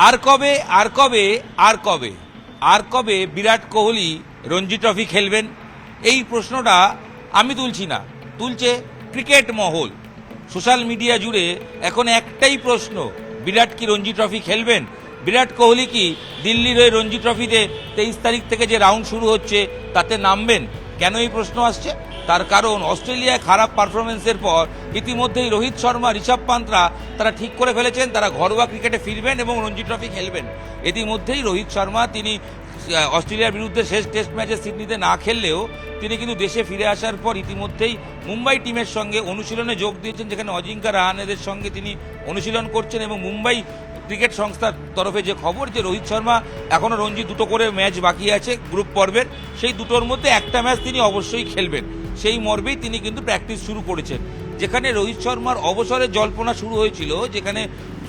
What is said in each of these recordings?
আর কবে আর কবে আর কবে আর কবে বিরাট কোহলি রঞ্জি ট্রফি খেলবেন? এই প্রশ্নটা আমি তুলছি না, তুলছে ক্রিকেট মহল। সোশ্যাল মিডিয়া জুড়ে এখন একটাই প্রশ্ন, বিরাট কি রঞ্জি ট্রফি খেলবেন? বিরাট কোহলি কি দিল্লির হয়ে রঞ্জি ট্রফিতে 23 তারিখ থেকে যে রাউন্ড শুরু হচ্ছে তাতে নামবেন? কেন এই প্রশ্ন আসছে? তার কারণ অস্ট্রেলিয়ায় খারাপ পারফরমেন্সের পর ইতিমধ্যেই রোহিত শর্মা, ঋষভ পান্তরা তারা ঠিক করে ফেলেছেন তারা ঘরোয়া ক্রিকেটে ফিরবেন এবং রঞ্জি ট্রফি খেলবেন। ইতিমধ্যেই রোহিত শর্মা তিনি অস্ট্রেলিয়ার বিরুদ্ধে শেষ টেস্ট ম্যাচে সিডনিতে না খেললেও তিনি কিন্তু দেশে ফিরে আসার পর ইতিমধ্যেই মুম্বাই টিমের সঙ্গে অনুশীলনে যোগ দিয়েছেন, যেখানে অজিঙ্কা রাহানেদের সঙ্গে তিনি অনুশীলন করছেন। এবং মুম্বাই ক্রিকেট সংস্থার তরফে যে খবর যে রোহিত শর্মা এখনও রঞ্জি দুটো করে ম্যাচ বাকি আছে গ্রুপ পর্বের, সেই দুটোর মধ্যে একটা ম্যাচ তিনি অবশ্যই খেলবেন, সেই মর্মেই তিনি কিন্তু প্র্যাকটিস শুরু করেছেন। যেখানে রোহিত শর্মার অবসরের জল্পনা শুরু হয়েছিল, যেখানে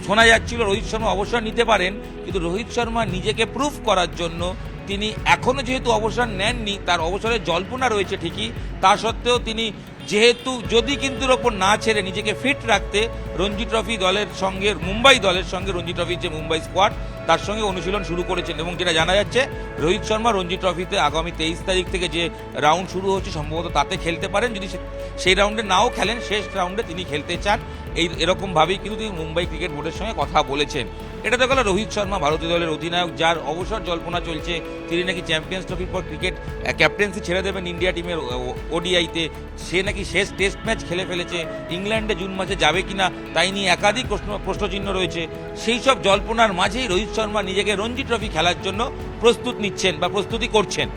শোনা যাচ্ছিল রোহিত শর্মা অবসর নিতে পারেন, কিন্তু রোহিত শর্মা নিজেকে প্রুফ করার জন্য তিনি এখনও যেহেতু অবসর নেননি, তার অবসরের জল্পনা রয়েছে ঠিকই, তা সত্ত্বেও তিনি যেহেতু যদি কিন্তুর ওপর না ছেড়ে নিজেকে ফিট রাখতে রঞ্জি ট্রফি দলের সঙ্গে, মুম্বাই দলের সঙ্গে রঞ্জি ট্রফির যে মুম্বাই স্কোয়াড তার সঙ্গে অনুশীলন শুরু করেছেন। এবং যেটা জানা যাচ্ছে রোহিত শর্মা রঞ্জি ট্রফিতে আগামী 23 তারিখ থেকে যে রাউন্ড শুরু হচ্ছে সম্ভবত তাতে খেলতে পারেন। যদি সেই রাউন্ডে নাও খেলেন, শেষ রাউন্ডে তিনি খেলতে চান, এরকমভাবেই কিন্তু তিনি মুম্বাই ক্রিকেট বোর্ডের সঙ্গে কথা বলেছেন। এটা তো গেল রোহিত শর্মা, ভারতীয় দলের অধিনায়ক, যার অবসর জল্পনা চলছে। তিনি নাকি চ্যাম্পিয়ন্স ট্রফির পর ক্রিকেট ক্যাপ্টেন্সি ছেড়ে দেবেন ইন্ডিয়া টিমের ওডিআইতে। সে নাকি শেষ টেস্ট ম্যাচ খেলে ফেলেছে, ইংল্যান্ডে জুন মাসে যাবে কিনা তাই নিয়ে একাধিক প্রশ্নচিহ্ন রয়েছে। সেই সব জল্পনার মাঝেই রোহিত শর্মা নিজেকে রঞ্জি ট্রফি খেলার জন্য প্রস্তুত নিচ্ছেন বা প্রস্তুতি করছেন।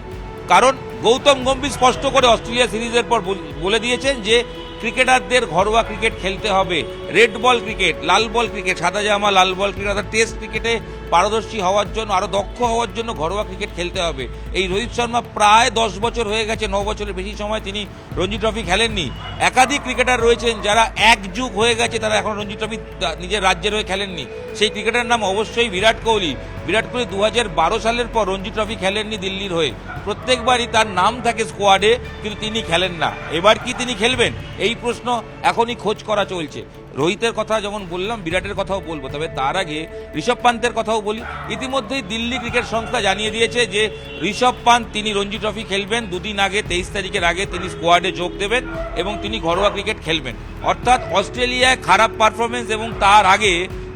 কারণ গৌতম গম্ভীর স্পষ্ট করে অস্ট্রেলিয়া সিরিজের পর বলে দিয়েছেন যে ক্রিকেটারদের ঘরোয়া ক্রিকেট খেলতে হবে, রেড বল ক্রিকেট, লাল বল ক্রিকেট, সাদা জামা লাল বল ক্রিকেট, অর্থাৎ টেস্ট ক্রিকেটে পারদর্শী হওয়ার জন্য, আরও দক্ষ হওয়ার জন্য ঘরোয়া ক্রিকেট খেলতে হবে। এই রোহিত শর্মা প্রায় 10 বছর হয়ে গেছে, 9 বছরের বেশি সময় তিনি রঞ্জি ট্রফি খেলেননি। একাধিক ক্রিকেটার রয়েছেন যারা এক যুগ হয়ে গেছে, তারা এখন রঞ্জি ট্রফি নিজের রাজ্যের হয়ে খেলেননি। সেই ক্রিকেটারের নাম অবশ্যই বিরাট কোহলি। বিরাট কোহলি 2012 সালের পর রঞ্জি ট্রফি খেলেননি দিল্লির হয়ে, প্রত্যেকবারই তার নাম থাকে স্কোয়াডে, কিন্তু তিনি খেলেন না। এবার কি তিনি খেলবেন? এই প্রশ্ন এখনই খোঁজ করা চলছে। রোহিতের কথা যেমন বললাম, বিরাটের কথাও বলবো, তবে তার আগে ঋষভ পান্তের কথাও বলি। ইতিমধ্যেই দিল্লি ক্রিকেট সংস্থা জানিয়ে দিয়েছে যে ঋষভ পান্ত তিনি রঞ্জি ট্রফি খেলবেন। দুদিন আগে 23 তারিখের আগে তিনি স্কোয়াডে যোগ দেবেন এবং তিনি ঘরোয়া ক্রিকেট খেলবেন। অর্থাৎ অস্ট্রেলিয়ায় খারাপ পারফরমেন্স এবং তার আগে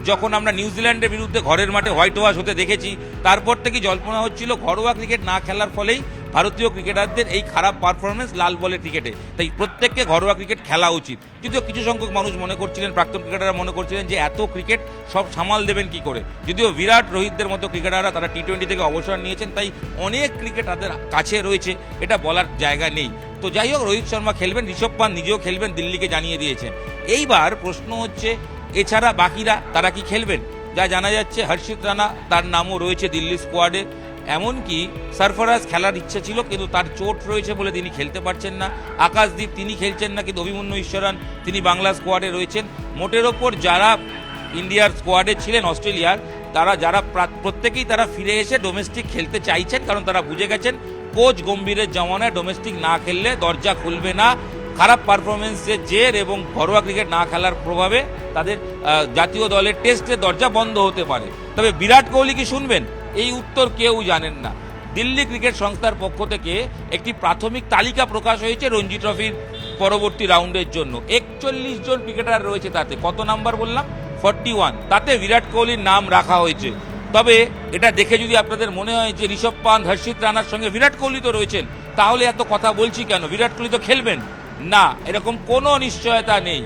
যখন আমরা নিউজিল্যান্ডের বিরুদ্ধে ঘরের মাঠে হোয়াইট ওয়াশ হতে দেখেছি, তারপর থেকে জল্পনা হচ্ছিল ঘরোয়া ক্রিকেট না খেলার ফলেই ভারতীয় ক্রিকেটারদের এই খারাপ পারফরমেন্স লাল বলের ক্রিকেটে। তাই প্রত্যেককে ঘরোয়া ক্রিকেট খেলা উচিত। যদিও কিছু সংখ্যক মানুষ মনে করছিলেন, প্রাক্তন ক্রিকেটাররা মনে করছিলেন যে এত ক্রিকেট সব সামাল দেবেন কি করে। যদিও বিরাট, রোহিতদের মতো ক্রিকেটাররা তারা টি-20 থেকে অবসর নিয়েছেন, তাই অনেক ক্রিকেট তাদের কাছে রয়েছে, এটা বলার জায়গা নেই। তো যাই হোক, রোহিত শর্মা খেলবেন, ঋষভ পান্ত নিজেও খেলবেন, দিল্লিকে জানিয়ে দিয়েছেন। এইবার প্রশ্ন হচ্ছে এছাড়া বাকিরা তারা কি খেলবেন? যা জানা যাচ্ছে হর্ষিত রানা, তার নামও রয়েছে দিল্লি স্কোয়াডে। এমনকি সরফরাজ খেলার ইচ্ছা ছিল, কিন্তু তার চোট রয়েছে বলে তিনি খেলতে পারছেন না। আকাশদীপ তিনি খেলছেন না, কিন্তু অভিমন্যু ঈশ্বরান তিনি বাংলা স্কোয়াডে রয়েছেন। মোটের ওপর যারা ইন্ডিয়ার স্কোয়াডে ছিলেন অস্ট্রেলিয়ার, যারা প্রত্যেকেই তারা ফিরে এসে ডোমেস্টিক খেলতে চাইছেন, কারণ তারা বুঝে গেছেন কোচ গম্ভীরের জমানায় ডোমেস্টিক না খেললে দরজা খুলবে না। খারাপ পারফরমেন্সের জের এবং ঘরোয়া ক্রিকেট না খেলার প্রভাবে তাদের জাতীয় দলের টেস্টের দরজা বন্ধ হতে পারে। তবে বিরাট কোহলি কি শুনবেন? এই উত্তর কেউ জানেন না। দিল্লি ক্রিকেট সংস্থার পক্ষ থেকে একটি প্রাথমিক তালিকা প্রকাশ হয়েছে রঞ্জি ট্রফির পরবর্তী রাউন্ডের জন্য। 41 জন ক্রিকেটার রয়েছে, তাতে কত নাম্বার বললাম? 41। তাতে বিরাট কোহলির নাম রাখা হয়েছে। তবে এটা দেখে যদি আপনাদের মনে হয় যে ঋষভ পান্ত, হর্ষিত রানার সঙ্গে বিরাট কোহলি তো রয়েছেন, তাহলে এত কথা বলছি কেন? বিরাট কোহলি তো খেলবেন না, এরকম কোনো নিশ্চয়তা নেই।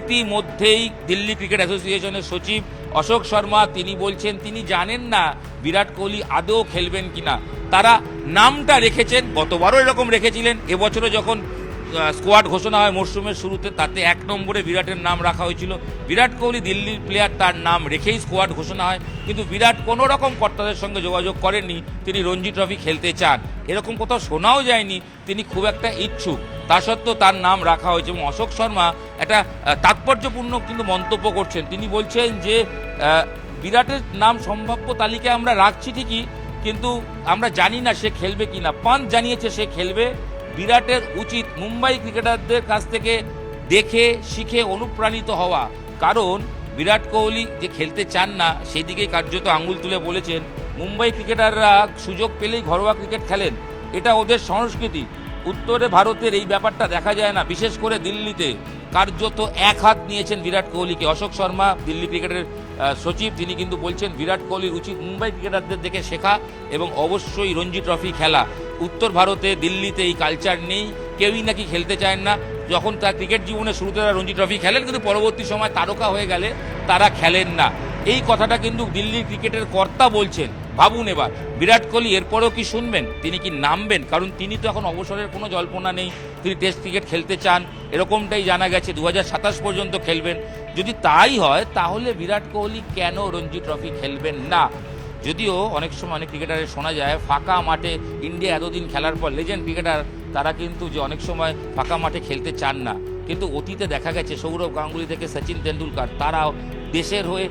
ইতিমধ্যেই দিল্লি ক্রিকেট অ্যাসোসিয়েশনের সচিব অশোক শর্মা তিনি বলছেন তিনি জানেন না বিরাট কোহলি আদৌ খেলবেন কিনা। তারা নামটা রেখেছেন, গতবারও এরকম রেখেছিলেন, এবছরে যখন স্কোয়াড ঘোষণা হয় মরশুমের শুরুতে, তাতে 1 নম্বরে বিরাটের নাম রাখা হয়েছিল। বিরাট কোহলি দিল্লির প্লেয়ার, তার নাম রেখেই স্কোয়াড ঘোষণা হয়, কিন্তু বিরাট কোনো রকম কর্তাদের সঙ্গে যোগাযোগ করেননি তিনি রঞ্জি ট্রফি খেলতে চান, এরকম কোথাও শোনাও যায়নি তিনি খুব একটা ইচ্ছুক। তা সত্ত্বেও তার নাম রাখা হয়েছে। এবং অশোক শর্মা একটা তাৎপর্যপূর্ণ কিন্তু মন্তব্য করছেন। তিনি বলছেন যে বিরাটের নাম সম্ভাব্য তালিকায় আমরা রাখছি ঠিকই, কিন্তু আমরা জানি না সে খেলবে কিনা। পান্ত জানিয়েছে সে খেলবে। বিরাটের উচিত মুম্বাই ক্রিকেটারদের কাছ থেকে দেখে শিখে অনুপ্রাণিত হওয়া, কারণ বিরাট কোহলি যে খেলতে চান না সেই দিকেই কার্যত আঙুল তুলে বলেছেন মুম্বাই ক্রিকেটাররা সুযোগ পেলেই ঘরোয়া ক্রিকেট খেলেন, এটা ওদের সংস্কৃতি। উত্তরে ভারতের এই ব্যাপারটা দেখা যায় না, বিশেষ করে দিল্লিতে কার্যত এক হাত নিয়েছেন বিরাট কোহলিকে। অশোক শর্মা দিল্লি ক্রিকেটের সচিব, তিনি কিন্তু বলছেন বিরাট কোহলির উচিত মুম্বাই ক্রিকেটারদের দেখে শেখা এবং অবশ্যই রঞ্জি ট্রফি খেলা। উত্তর ভারতে দিল্লিতে এই কালচার নেই, কেউই নাকি খেলতে চায় না। যখন তার ক্রিকেট জীবনের শুরুতে তারা রঞ্জি ট্রফি খেলেন, কিন্তু পরবর্তী সময় তারকা হয়ে গেলে তারা খেলেন না। এই কথাটা কিন্তু দিল্লির ক্রিকেটের কর্তা বলছেন। ভাবুন এবার বিরাট কোহলি এরপরেও কি শুনবেন? তিনি কি নামবেন? কারণ তিনি তো এখন অবসরের কোনো জল্পনা নেই, তিনি টেস্ট ক্রিকেট খেলতে চান, এরকমটাই জানা গেছে। 2027 পর্যন্ত খেলবেন। যদি তাই হয় তাহলে বিরাট কোহলি কেন রঞ্জি ট্রফি খেলবেন না? যদিও অনেক সময় অনেক ক্রিকেটারের শোনা যায় ফাঁকা মাঠে, ইন্ডিয়া এতদিন খেলার পর লেজেন্ড ক্রিকেটার তারা কিন্তু যে অনেক সময় ফাঁকা মাঠে খেলতে চান না, কিন্তু অতীতে দেখা গেছে সৌরভ গাঙ্গুলি থেকে সচিন তেন্ডুলকার তারাও দেশের হয়ে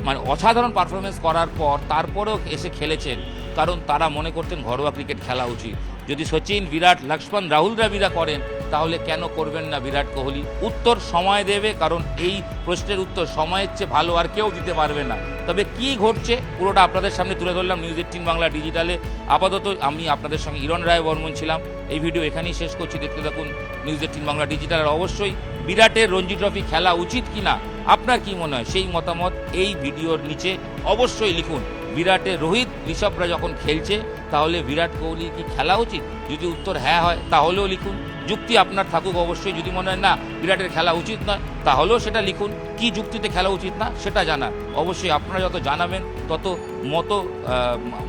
মানে অসাধারণ পারফরমেন্স করার পর তারপরেও এসে খেলেছেন, কারণ তারা মনে করতেন ঘরোয়া ক্রিকেট খেলা উচিত। যদি সচিন, বিরাট, লক্ষ্মণ, রাহুল দ্রাবিড়া করেন তাহলে কেন করবেন না বিরাট কোহলি? উত্তর সময় দেবে, কারণ এই প্রশ্নের উত্তর সময়ের চেয়ে ভালো আর কেউ দিতে পারবে না। তবে কি ঘটছে পুরোটা আপনাদের সামনে তুলে ধরলাম নিউজ 18 বাংলা ডিজিটালে। আপাতত আমি আপনাদের সঙ্গে ইরণ রায় বর্মন ছিলাম। এই ভিডিও এখানেই শেষ করছি। দেখতে থাকুন নিউজ 18 বাংলা ডিজিটাল। আর অবশ্যই বিরাটের রঞ্জি ট্রফি খেলা উচিত কিনা আপনার কি মনে হয় সেই মতামত এই ভিডিওর নিচে অবশ্যই লিখুন। বিরাটের রোহিত, ঋষভরা যখন খেলছে তাহলে বিরাট কোহলি কি খেলা উচিত? যদি উত্তর হ্যাঁ হয় তাহলেও লিখুন। যুক্তি আপনার থাকুক অবশ্যই। যদি মনে হয় না বিরাটের খেলা উচিত নয় তাহলেও সেটা লিখুন। কি যুক্তিতে খেলা উচিত না সেটা জানান। অবশ্যই আপনারা যত জানাবেন তত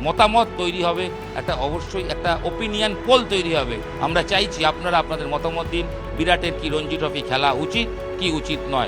মতামত তৈরি হবে, একটা অবশ্যই একটা ওপিনিয়ন পোল তৈরি হবে। আমরা চাইছি আপনারা আপনাদের মতামত দিন, বিরাটের কি রঞ্জি ট্রফি খেলা উচিত কি উচিত নয়।